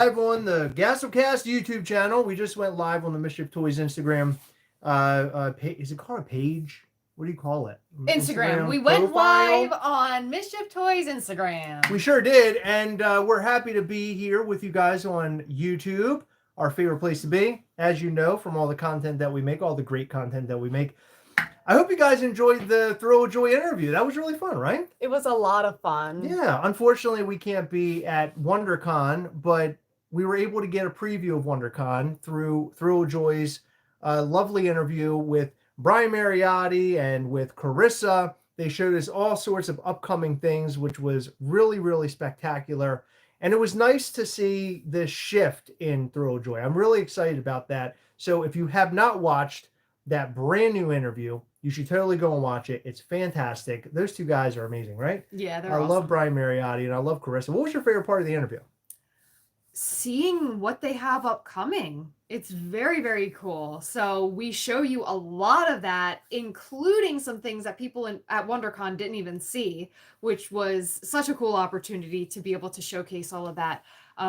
Live on the Gastlecast YouTube channel. We just went live on the Mischief Toys Instagram. Is it called a page? What do you call it? Instagram. We went live on Mischief Toys Instagram. We sure did, and we're happy to be here with you guys on YouTube, our favorite place to be, as you know, from all the content that we make, all the great content that we make. I hope you guys enjoyed the ThrillJoy interview. That was really fun, right? It was a lot of fun. Yeah, unfortunately, we can't be at WonderCon, but we were able to get a preview of WonderCon through ThrillJoy's lovely interview with Brian Mariotti and with Carissa. They showed us all sorts of upcoming things, which was really, really spectacular. And it was nice to see this shift in ThrillJoy. I'm really excited about that. So if you have not watched that brand new interview, you should totally go and watch it. It's fantastic. Those two guys are amazing, right? Yeah, they're awesome. I love Brian Mariotti and I love Carissa. What was your favorite part of the interview? Seeing what they have upcoming. It's very, very cool. So we show you a lot of that, including some things that people at WonderCon didn't even see, which was such a cool opportunity to be able to showcase all of that.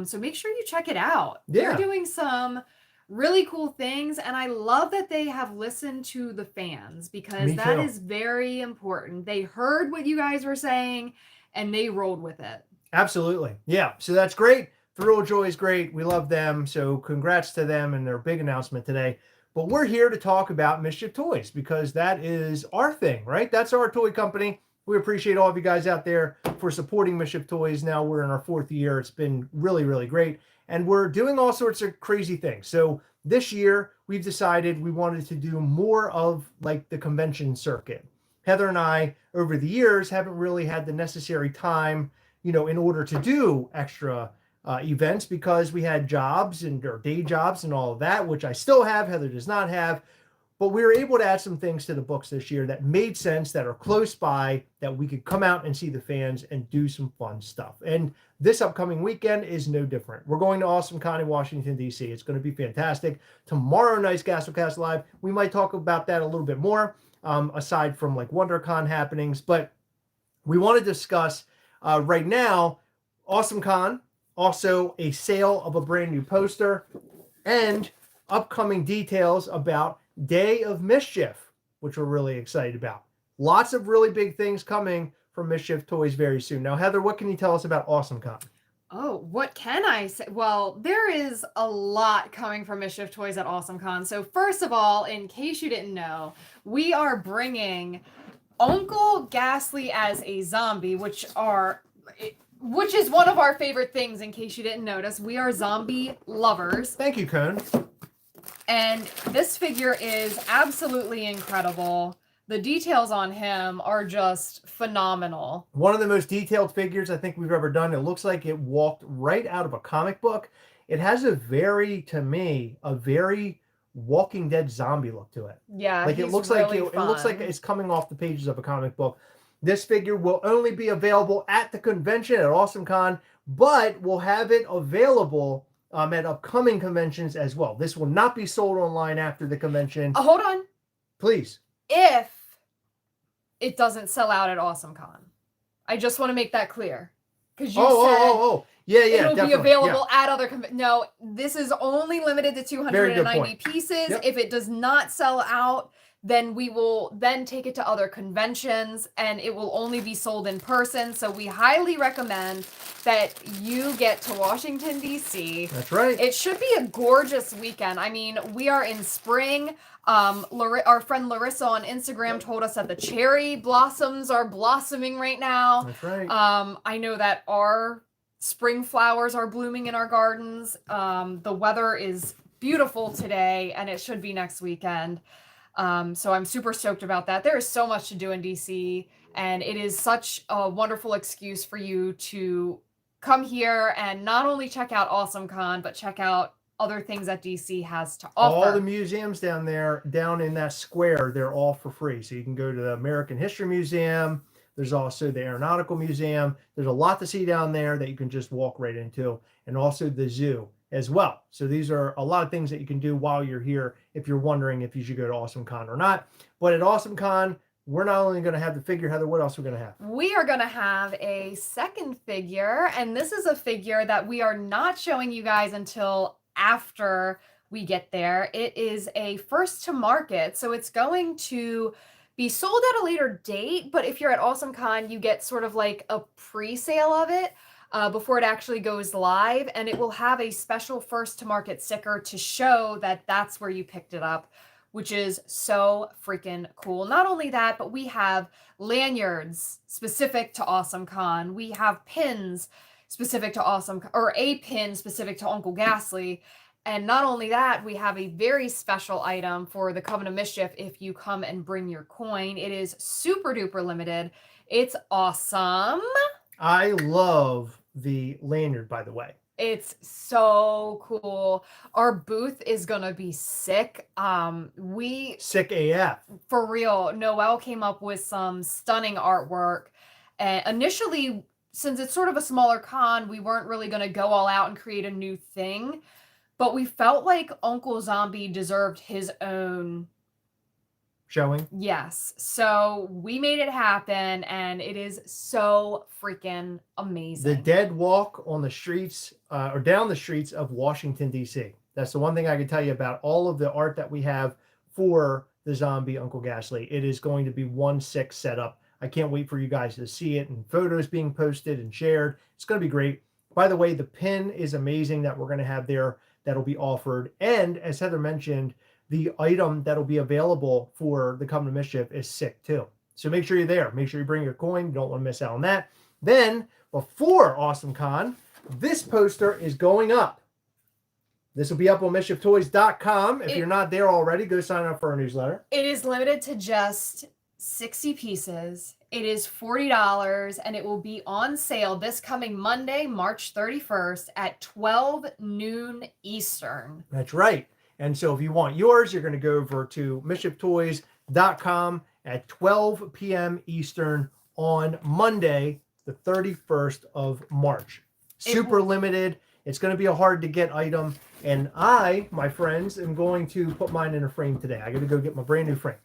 So make sure you check it out. Yeah. They're doing some really cool things, and I love that they have listened to the fans, because that is very important. They heard what you guys were saying and they rolled with it. Absolutely. Yeah. So that's great. ThrillJoy is great. We love them. So congrats to them and their big announcement today. But we're here to talk about Mischief Toys because that is our thing, right? That's our toy company. We appreciate all of you guys out there for supporting Mischief Toys. Now we're in our 4th year. It's been really, really great. And we're doing all sorts of crazy things. So this year we've decided we wanted to do more of like the convention circuit. Heather and I, over the years, haven't really had the necessary time, in order to do extra events because we had jobs and our day jobs and all of that, which I still have. Heather does not have. But we were able to add some things to the books this year that made sense, that are close by, that we could come out and see the fans and do some fun stuff. And this upcoming weekend is no different. We're going to AwesomeCon in Washington, D.C. It's going to be fantastic. Tomorrow night's Gastlecast Live, we might talk about that a little bit more, aside from like WonderCon happenings. But we want to discuss right now AwesomeCon, also a sale of a brand new poster, and upcoming details about Day of Mischief, which we're really excited about. Lots of really big things coming from Mischief Toys very soon. Now, Heather, what can you tell us about AwesomeCon? Oh, what can I say? Well, there is a lot coming from Mischief Toys at AwesomeCon. So first of all, in case you didn't know, we are bringing Uncle Ghastly as a zombie, which is one of our favorite things, in case you didn't notice. We are zombie lovers. Thank you, Cone. And this figure is absolutely incredible. The details on him are just phenomenal. One of the most detailed figures I think we've ever done. It looks like it walked right out of a comic book. It has to me, a very Walking Dead zombie look to it. Yeah, like it looks like it looks like it's coming off the pages of a comic book. This figure will only be available at the convention at AwesomeCon, but we'll have it available at upcoming conventions as well. This will not be sold online after the convention. Hold on. Please. If it doesn't sell out at AwesomeCon. I just want to make that clear. Because you said yeah, it'll be available at other conventions. No, this is only limited to 290 pieces. Yep. If it does not sell out, then we will then take it to other conventions and it will only be sold in person. So we highly recommend that you get to Washington, D.C. That's right. It should be a gorgeous weekend. I mean, we are in spring. Our friend Larissa on Instagram told us that the cherry blossoms are blossoming right now. That's right. I know that our spring flowers are blooming in our gardens. The weather is beautiful today and it should be next weekend. So I'm super stoked about that. There is so much to do in DC, and it is such a wonderful excuse for you to come here and not only check out AwesomeCon, but check out other things that DC has to offer. All the museums down in that square, they're all for free. So you can go to the American History Museum. There's also the Aeronautical Museum. There's a lot to see down there that you can just walk right into, and also the zoo as well. So these are a lot of things that you can do while you're here if you're wondering if you should go to AwesomeCon or not. But at AwesomeCon, we're not only going to have the figure, Heather, what else are we going to have? We are going to have a second figure, and this is a figure that we are not showing you guys until after we get there. It is a first to market, so it's going to be sold at a later date, but if you're at AwesomeCon, you get sort of like a pre-sale of it before it actually goes live, and it will have a special first to market sticker to show that that's where you picked it up, which is so freaking cool. Not only that, but we have lanyards specific to AwesomeCon. We have pins specific to or a pin specific to Uncle Ghastly. And not only that, we have a very special item for the Coven of Mischief if you come and bring your coin. It is super duper limited. It's awesome. I love the lanyard, by the way. It's so cool. Our booth is gonna be sick. Sick AF. For real. Noelle came up with some stunning artwork. And initially, since it's sort of a smaller con, we weren't really gonna go all out and create a new thing. But we felt like Uncle Zombie deserved his own showing. Yes. So we made it happen, and it is so freaking amazing. The dead walk on the streets or down the streets of Washington, D.C. That's the one thing I can tell you about all of the art that we have for the zombie Uncle Ghastly. It is going to be one sick setup. I can't wait for you guys to see it and photos being posted and shared. It's going to be great. By the way, the pin is amazing that we're going to have there that'll be offered. And as Heather mentioned, the item that'll be available for the Coven of Mischief is sick too. So make sure you're there. Make sure you bring your coin. You don't want to miss out on that. Then, before AwesomeCon, this poster is going up. This will be up on MischiefToys.com. If you're not there already, go sign up for our newsletter. It is limited to just 60 pieces. It is $40, and it will be on sale this coming Monday, March 31st at 12 noon Eastern. That's right. And so if you want yours, you're going to go over to MischiefToys.com at 12 p.m. Eastern on Monday, the 31st of March. Super limited. It's going to be a hard to get item. And I, my friends, am going to put mine in a frame today. I got to go get my brand new frame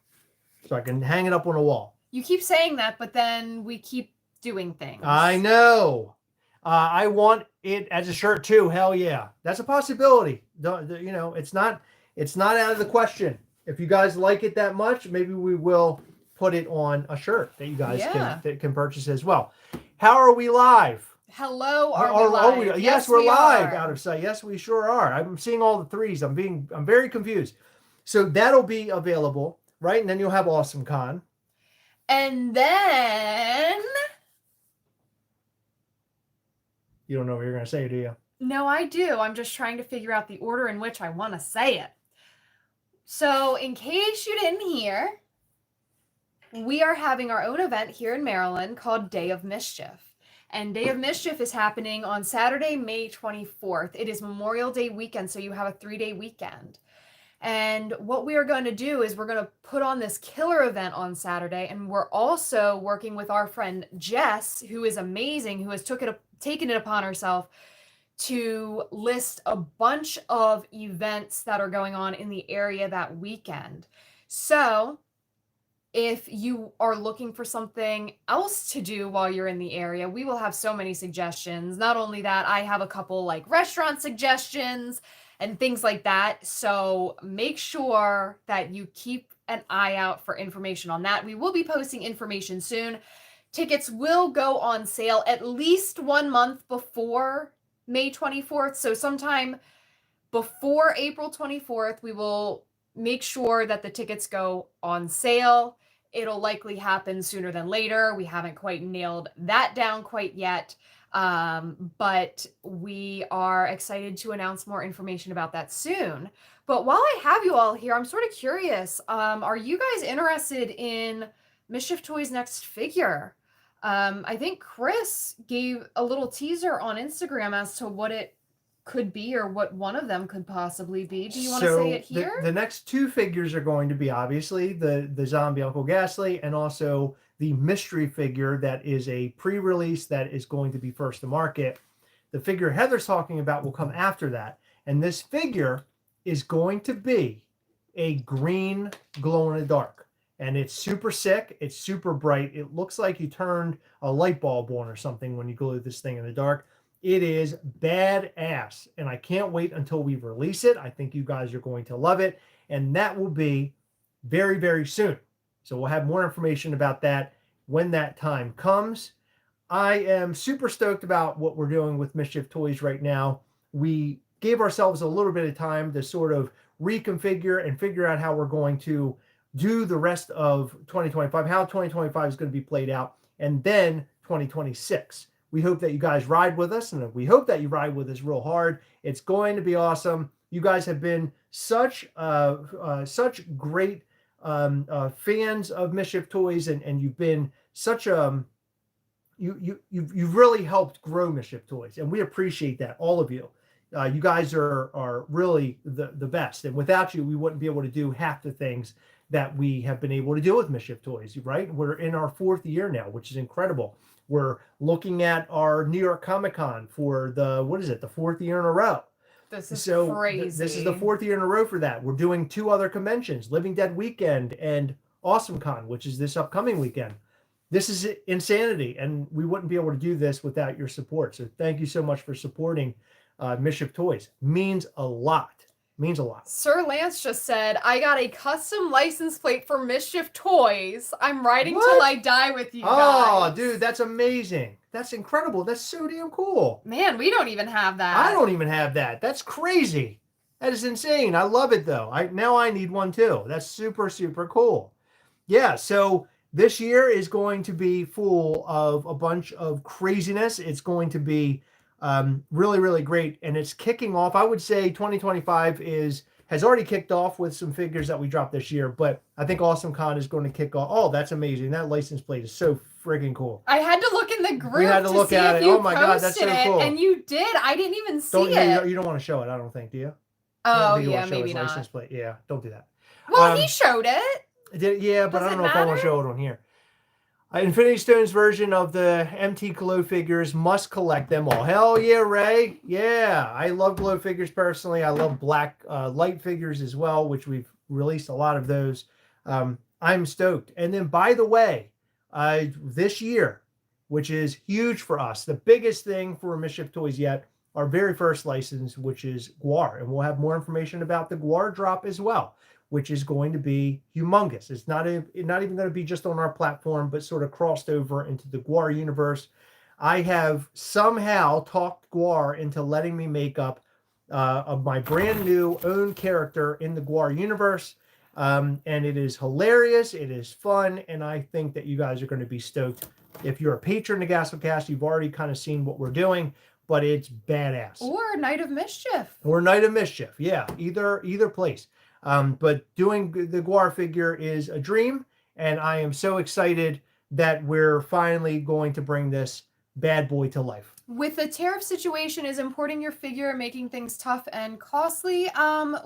so I can hang it up on a wall. You keep saying that, but then we keep doing things. I know. I want it as a shirt too. Hell yeah. That's a possibility. You know, it's not out of the question. If you guys like it that much, maybe we will put it on a shirt that you guys can purchase as well. How are we live? Hello, are we live? Yes, we're live. Out of sight. Yes, we sure are. I'm seeing all the threes. I'm very confused. So that'll be available, right? And then you'll have AwesomeCon. And then you don't know what you're going to say, do you? No, I do. I'm just trying to figure out the order in which I want to say it. So, in case you didn't hear, we are having our own event here in Maryland called Day of Mischief. And Day of Mischief is happening on Saturday, May 24th. It is Memorial Day weekend, so you have a 3-day weekend. And what we are going to do is we're going to put on this killer event on Saturday, and we're also working with our friend Jess, who is amazing, who has taken it upon herself to list a bunch of events that are going on in the area that weekend. So if you are looking for something else to do while you're in the area, we will have so many suggestions. Not only that, I have a couple like restaurant suggestions and things like that. So make sure that you keep an eye out for information on that. We will be posting information soon. Tickets will go on sale at least 1 month before May 24th. So sometime before April 24th, we will make sure that the tickets go on sale. It'll likely happen sooner than later. We haven't quite nailed that down quite yet. But we are excited to announce more information about that soon. But while I have you all here, I'm sort of curious. Are you guys interested in Mischief Toys' next figure? I think Chris gave a little teaser on Instagram as to what it could be or what one of them could possibly be. Do you want to say it here? The next two figures are going to be obviously the zombie Uncle Ghastly and also the mystery figure that is a pre-release that is going to be first to market. The figure Heather's talking about will come after that. And this figure is going to be a green glow in the dark. and it's super sick. It's super bright. It looks like you turned a light bulb on or something when you glue this thing in the dark. It is badass, and I can't wait until we release it. I think you guys are going to love it, and that will be very, very soon. So we'll have more information about that when that time comes. I am super stoked about what we're doing with Mischief Toys right now. We gave ourselves a little bit of time to sort of reconfigure and figure out how we're going to do the rest of 2025, how 2025 is going to be played out, and then 2026. We hope that you guys ride with us, and we hope that you ride with us real hard. It's going to be awesome. You guys have been such great fans of Mischief Toys, and you've been such you've really helped grow Mischief Toys, and we appreciate that, all of you. You guys are really the best, and without you, we wouldn't be able to do half the things that we have been able to do with Mischief Toys, right? We're in our 4th year now, which is incredible. We're looking at our New York Comic Con for the 4th year in a row. This is crazy. This is the 4th year in a row for that. We're doing 2 other conventions, Living Dead Weekend and Awesome Con, which is this upcoming weekend. This is insanity, and we wouldn't be able to do this without your support. So thank you so much for supporting Mischief Toys. Means a lot. Means a lot. Sir Lance just said, I got a custom license plate for Mischief Toys. I'm riding till I die with you guys. Oh, dude, that's amazing. That's incredible. That's so damn cool. Man, we don't even have that. I don't even have that. That's crazy. That is insane. I love it, though. Now I need one, too. That's super, super cool. Yeah, so this year is going to be full of a bunch of craziness. It's going to be really, really great. And it's kicking off. I would say 2025 has already kicked off with some figures that we dropped this year, but I think Awesome Con is going to kick off. Oh, that's amazing. That license plate is so freaking cool. I had to look in the group we had to look see at if it. you Oh my God, that's so it, cool. and you did. I didn't even see it. You don't want to show it, I don't think, do you? Oh, yeah, maybe not. License plate. Yeah, don't do that. Well, he showed it. Yeah, but I don't know if I want to show it on here. Infinity Stone's version of the MT Glow figures, must collect them all. Hell yeah, Ray. Yeah, I love Glow figures personally. I love black light figures as well, which we've released a lot of those. I'm stoked. And then, by the way, this year, which is huge for us, the biggest thing for Mischief Toys yet, our very first license, which is Gwar. And we'll have more information about the Gwar drop as well, which is going to be humongous. It's not even going to be just on our platform, but sort of crossed over into the Gwar universe. I have somehow talked Gwar into letting me make up of my brand new own character in the Gwar universe. And it is hilarious. It is fun. And I think that you guys are going to be stoked. If you're a patron of Gastlecast, you've already kind of seen what we're doing, but it's badass. Or Night of Mischief. Or Night of Mischief. Yeah, either place. But doing the Gwar figure is a dream, and I am so excited that we're finally going to bring this bad boy to life. With the tariff situation is importing your figure and making things tough and costly,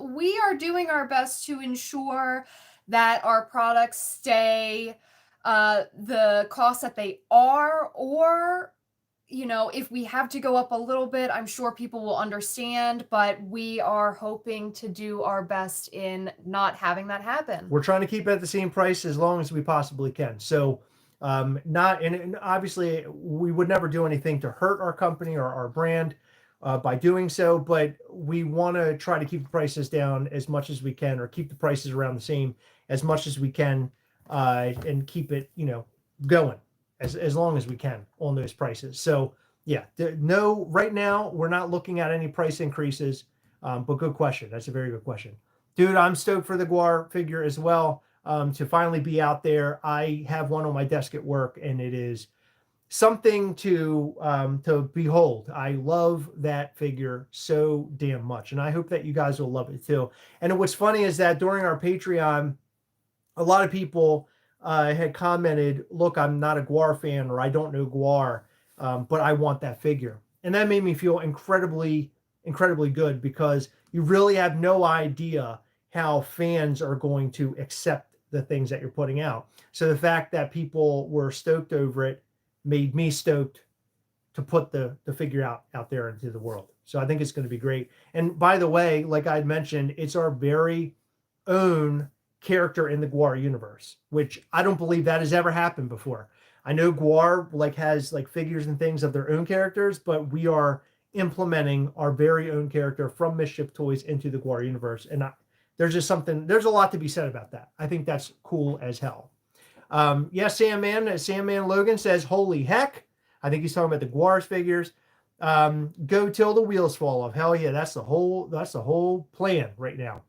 we are doing our best to ensure that our products stay the cost that they are, or if we have to go up a little bit, I'm sure people will understand, but we are hoping to do our best in not having that happen. We're trying to keep it at the same price as long as we possibly can. So and obviously we would never do anything to hurt our company or our brand by doing so, but we want to try to keep the prices down as much as we can, or keep the prices around the same as much as we can, and keep it, going as long as we can on those prices. So yeah, no, right now we're not looking at any price increases, but good question. That's a very good question. Dude, I'm stoked for the Gwar figure as well, to finally be out there. I have one on my desk at work, and it is something to behold. I love that figure so damn much, and I hope that you guys will love it too. And what's funny is that during our Patreon, a lot of people had commented, look, I'm not a Gwar fan, or I don't know Gwar, but I want that figure. And that made me feel incredibly, incredibly good, because you really have no idea how fans are going to accept the things that you're putting out. So the fact that people were stoked over it made me stoked to put the figure out there into the world. So I think it's going to be great. And by the way, like I'd mentioned, it's our very own character in the Gwar universe, which I don't believe that has ever happened before. I know Gwar has figures and things of their own characters, but we are implementing our very own character from Mischief Toys into the Gwar universe. And there's a lot to be said about that. I think that's cool as hell. Sandman Logan says, holy heck. I think he's talking about the Gwar's figures. Go till the wheels fall off. Hell yeah, that's the whole plan right now.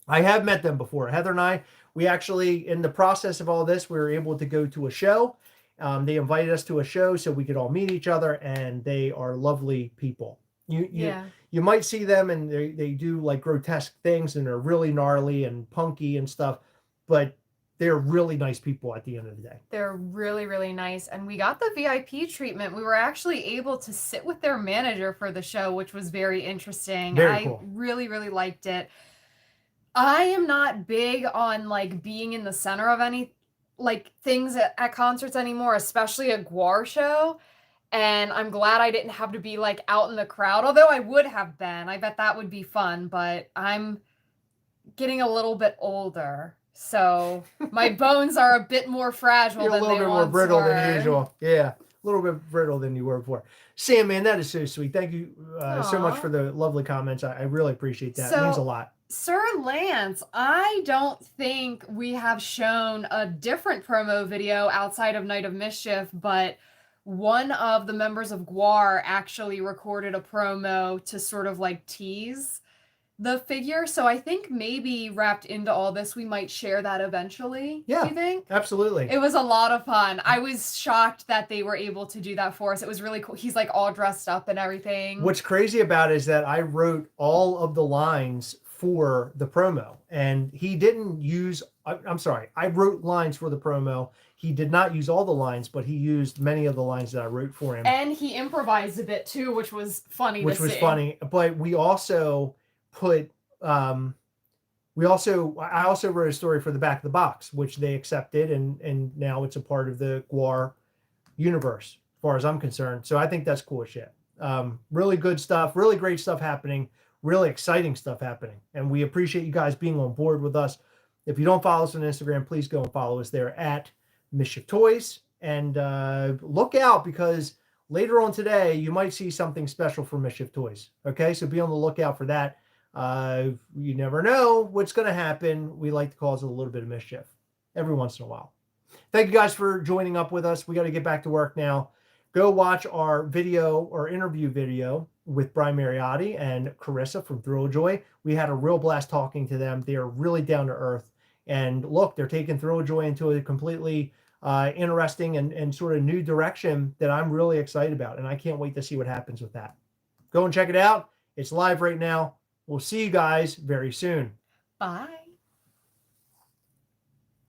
I have met them before. Heather and I, we actually, in the process of all this, we were able to go to a show. They invited us to a show so we could all meet each other, and they are lovely people. You might see them, and they do like grotesque things, and they're really gnarly and punky and stuff, but they're really nice people at the end of the day. They're really, really nice. And we got the VIP treatment. We were actually able to sit with their manager for the show, which was very interesting. Very cool. I really, really liked it. I am not big on like being in the center of any like things at concerts anymore, especially a Gwar show. And I'm glad I didn't have to be like out in the crowd, although I would have been. I bet that would be fun, but I'm getting a little bit older. So my bones are a bit more fragile than they once were. A little bit more brittle than usual. Yeah, a little bit brittle than you were before. Sam, man, that is so sweet. Thank you so much for the lovely comments. I really appreciate that. It means a lot. Sir Lance, I don't think we have shown a different promo video outside of Night of Mischief, but one of the members of Gwar actually recorded a promo to sort of like tease the figure. So I think maybe wrapped into all this, we might share that eventually. Yeah, do you think? Absolutely. It was a lot of fun. I was shocked that they were able to do that for us. It was really cool. He's like all dressed up and everything. What's crazy about it is that I wrote all of the lines for the promo, and he didn't use, I'm sorry, I wrote lines for the promo. He did not use all the lines, but he used many of the lines that I wrote for him. And he improvised a bit too, which was funny to see. Which was funny, but we also put I also wrote a story for the back of the box, which they accepted, and now it's a part of the Gwar universe as far as I'm concerned. So I think that's cool as shit. Really good stuff, really great stuff happening, really exciting stuff happening, and we appreciate you guys being on board with us. If you don't follow us on Instagram, please go and follow us there at Mischief Toys, and look out, because later on today you might see something special for Mischief Toys. Okay, so be on the lookout for that. You never know what's going to happen. We like to cause a little bit of mischief every once in a while. Thank you guys for joining up with us. We got to get back to work now. Go watch our interview video with Brian Mariotti and Carissa from ThrillJoy. We had a real blast talking to them. They are really down to earth. And look, they're taking ThrillJoy into a completely interesting and sort of new direction that I'm really excited about. And I can't wait to see what happens with that. Go and check it out. It's live right now. We'll see you guys very soon. Bye.